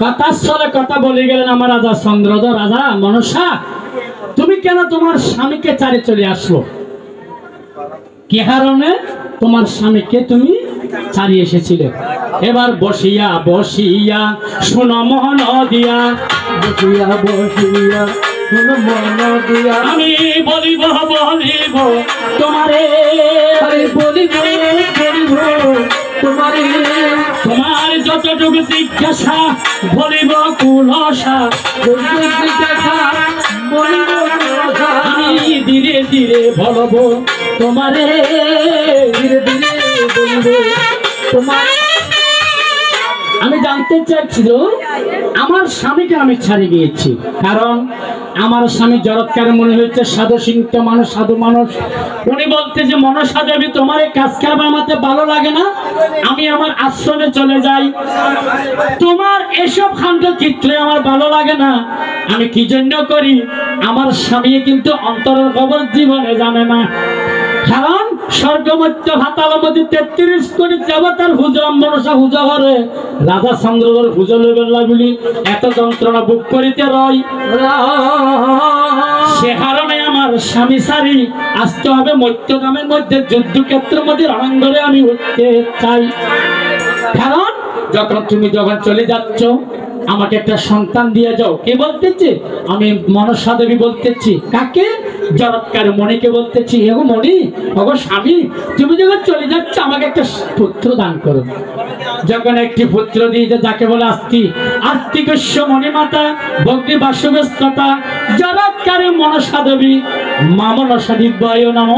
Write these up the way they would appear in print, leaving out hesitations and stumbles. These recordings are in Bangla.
কথার ছলে কথা বলে গেলেন আমার রাজা চন্দ্রধর। রাজা মনসা, তুমি কেন তোমার স্বামীকে চারে চলে আসলো? কি কারণে তোমার স্বামীকে তুমি চারি এসেছিলে? এবার বসিয়া বসিয়া শোনো মন দিয়া, বসিয়া বসিয়া শোনো মন দিয়া, আমি বলিব বলিব তোমারে, বলিব বলিব তোমারে, তোমার যতটুকু জিজ্ঞাসা বলিব কুলসা, জিজ্ঞাসা বলিব কুলসা, আমি ধীরে ধীরে বলবো তোমারে, ধীরে ধীরে বলিব তোমার। আমি জানতে চাইছিল আমার স্বামীকে আমি ছাড়ি গিয়েছি, কারণ আমার স্বামী জরৎকার মনে হয়েছে সাধু সিংহ মানুষ, সাধু মানুষ। উনি বলতে যে মনসা দেবী তোমার এই কাজ কারবার আমাকে ভালো লাগে না, আমি আমার আশ্রমে চলে যাই, তোমার এসব খান্ড চিত্রে আমার ভালো লাগে না, আমি কি জন্য করি? আমার স্বামী কিন্তু অন্তরের খবর জীবনে জানে না, কারণ স্বর্গমত্য ভাতাল মধ্যে 33 কোটি দেবতার পূজা মনসা পূজা করে, রাজা চন্দ্রধর পূজা লইবেন বলি এত যন্ত্রণা বুক করিতে রয়। সে কারণে আমার স্বামী সারি আসতে হবে মত্যগ্রামের মধ্যে, যুদ্ধক্ষেত্রের মধ্যে রণাঙ্গনে আমি উঠতে চাই, কারণ তুমি যখন চলে যাচ্ছ আমাকে একটা সন্তান দিয়ে যাও। কে বলতেছি? আমি মনসা দেবী বলতেছি। কাকে? জরৎকার মণিকে বলতেছি। এগো মণি, ওগো স্বামী, তুমি যখন চলে যাচ্ছ আমাকে একটা পুত্র দান করো। যখন একটি পুত্র দিয়ে যাকে বলে আস্তি, আস্তিকস্য মণিমাতা ভগ্নি বাসুব্যস্ততা জরৎকার মনসা দেবী মা মনসা দিব্যায় নাম।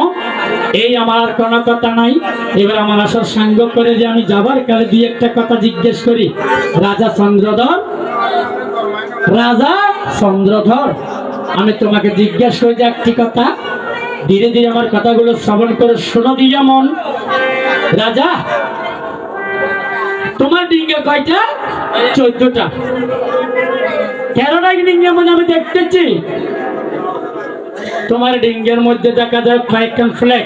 এই আমার কোনো কথা নাই। এবার আমার আসার সাঙ্গ করে যে আমি যাবার কালে দিয়ে একটা কথা জিজ্ঞেস করি। রাজা চন্দ্রধর, রাজা চন্দ্রধর, আমি তোমাকে জিজ্ঞেস করি যে একটি কথা, ধীরে ধীরে আমার কথাগুলো শ্রবণ করে শোনো দিয়ে মন। রাজা, তোমার ডিঙ্গে কয়টা? 14টা। 13টা ডিঙ্গের মধ্যে আমি দেখতেছি তোমার ডিঙ্গের মধ্যে দেখা যায় কয়েকখান ফ্ল্যাগ,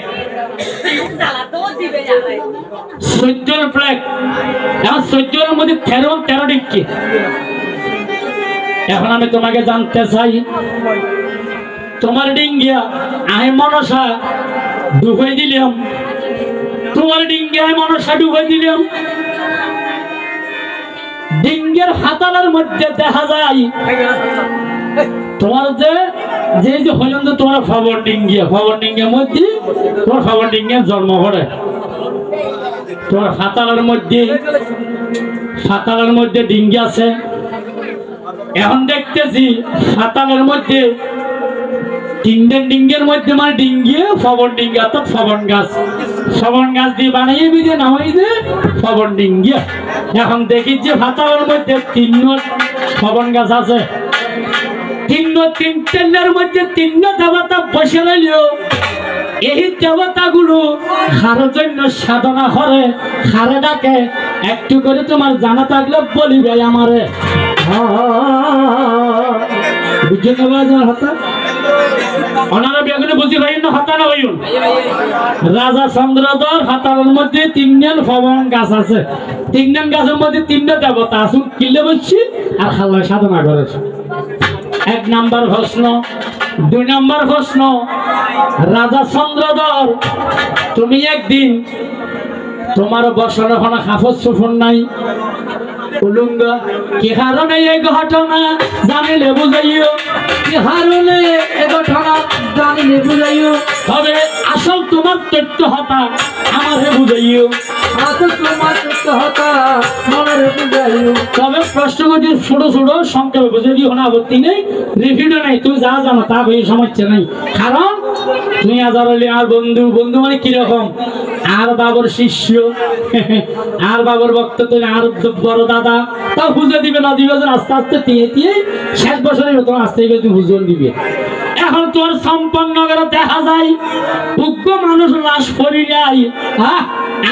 14 ফ্ল্যাগ। এখন 14-এর মধ্যে 13 ডিঙ্গি। এখন আমি তোমাকে জানতে চাই, তোমার ডিঙ্গিয়া আমি মনসা ডুবাই দিলাম, তোমার ডিঙ্গিয়া আমি মনসা ডুবাই দিলাম, ডিঙ্গের হাতালার মধ্যে দেখা যায় তোমার যে যে হইলেন তো তোমার ফাবর ডিঙ্গিয়ার মধ্যে তোমার ফাবর ডিঙ্গিয়ার জন্ম করে, তোমার হাতালার মধ্যে ডিঙ্গি আছে। এখন দেখতেছি হাতালের মধ্যে 3টে ডিঙ্গের মধ্যে মানে ডিঙ্গিয়ে ফবন ডিঙ্গি, অর্থাৎ ফবন গাছ দিয়ে বানিয়ে বিদে নামাই দে ফবন ডিঙ্গিয়া। এখন দেখি যে হাতালের মধ্যে 3 ফবন গাছ আছে, 3টের মধ্যে 3 দেবতা বসে রইল। এই দেবতাগুলো কারোর জন্য সাধনা করে, কারে ডাকে একটু করে তোমার জানা থাকলে বলিবে আমারে। বুঝছেন হাতা ওনারা বেগুনে বুঝি ভাই না, হাতা না ভাইন। রাজা চন্দ্রধর হাতার মধ্যে 3 ফবন গাছ আছে, 3 গাছের মধ্যে 3 দেবতা আসুন কিলে বসছি আর খাল্লা সাধনা করেছে। 1 নাম্বার প্রশ্ন। 2 নাম্বার প্রশ্ন, রাজা চন্দ্রধর তুমি একদিন তোমার বসন ওখানে কাপড় চোপড় নাই, উলুঙ্গ, কি কারণে এই ঘটনা জানিলে বুঝাইও, কি কারণে এই ঘটনা জানিলে বুঝাইও, তবে আসল তোমার তথ্য হতা আমারে বুঝাইও, আসল তোমার তথ্য হতা আমারে বুঝাইও। তবে প্রশ্নগুলি ছোট ছোট সংক্ষেপে বুঝে দিও না, আপত্তি নেই, রিপিটও নেই, তুমি যা জানো তা বই সমস্যা নেই। কারণ তুমি আজার হলে আর বন্ধু মানে কিরকম, আর বাবর শিষ্য আর বাবর ভক্ত, তুমি আর বড় দাদা, তাও বুঝে দিবে না দিবে আস্তে আস্তে দিয়ে শেষ বছরে তোমার আস্তে তুমি বুঝন দিবে। এখন তোর সম্পন্ন করে দেখা যায় উগ্র মানুষ লাশ পরি যায়, হ্যাঁ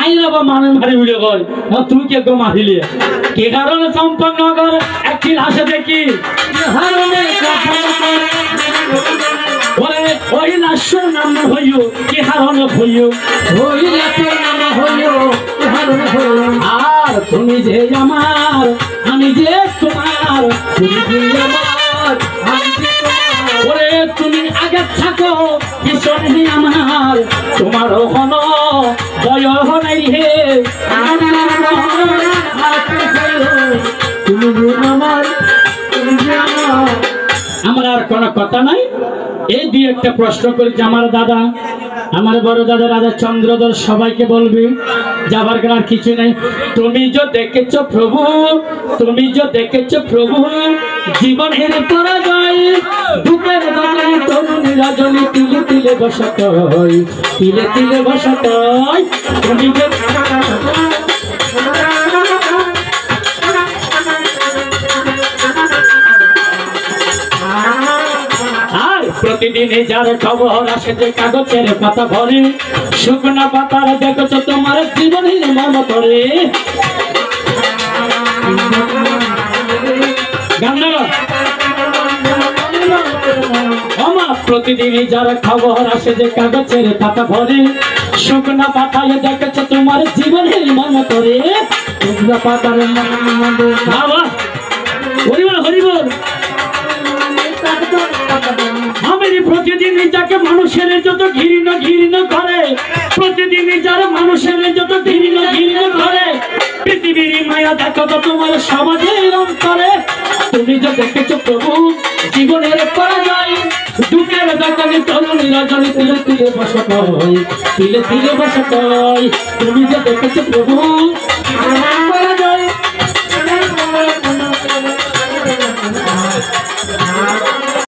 আইলা বা মানুষ মারি ভিডিও কর, তুই কে গো মারিলে কে কারণে সম্পন্ন করে একটি লাশে দেখি ওই লাশের নাম হইও কি হারণ হইও, ওই লাশের নাম হইও কি হারণ হইও। আর তুমি যে আমার আমি যে তোমার তুমি যে আমার আমি যে তোমার ওরে তুমি আগে থাকো পিছনে আমার তোমার কোনো বয়স নাই হে তুমি যে আমার তুমি যে আমার আমার আর কোনো কথা নাই এই দুই একটা প্রশ্ন করেছি আমার দাদা আমার বড় দাদা রাজা চন্দ্রধর সবাইকে বলবি যাবার আর কিছু নেই তুমি যে দেখেছো প্রভু তুমি যে দেখেছো প্রভু জীবনের পরাজয় বুকের দানে তরুণ রজনী তিলে তিলে বসত তিলে তিলে বসত তুমি যে প্রতিদিনে যার খবর আসে যে কাগজের পাতা ভরে শুকনা পাতার দেখছো তোমার জীবনের মর্ম করে আমার প্রতিদিনে যার খবর আসে যে কাগজের পাতা ভরে শুকনা পাতায় দেখছো তোমার জীবনের মর্ম করে শুকনা পাতার বাবা হরিবল হরিবল আমি প্রতিদিন যাকে মানুষের যত ঘৃণ ঘৃণ করে প্রতিদিন যারা মানুষের যত ঘৃণ ঘৃণ করে পৃথিবীর মায়া দেখো তো তোমার সমাজের অন্তরে তুমি যে দেখেছো প্রভু জীবনের পরাজয় দুঃখের দোকানে তরুণী রজনী তিলে তিলে বসত তিলে তিলে বসত তুমি যে দেখেছো প্রভু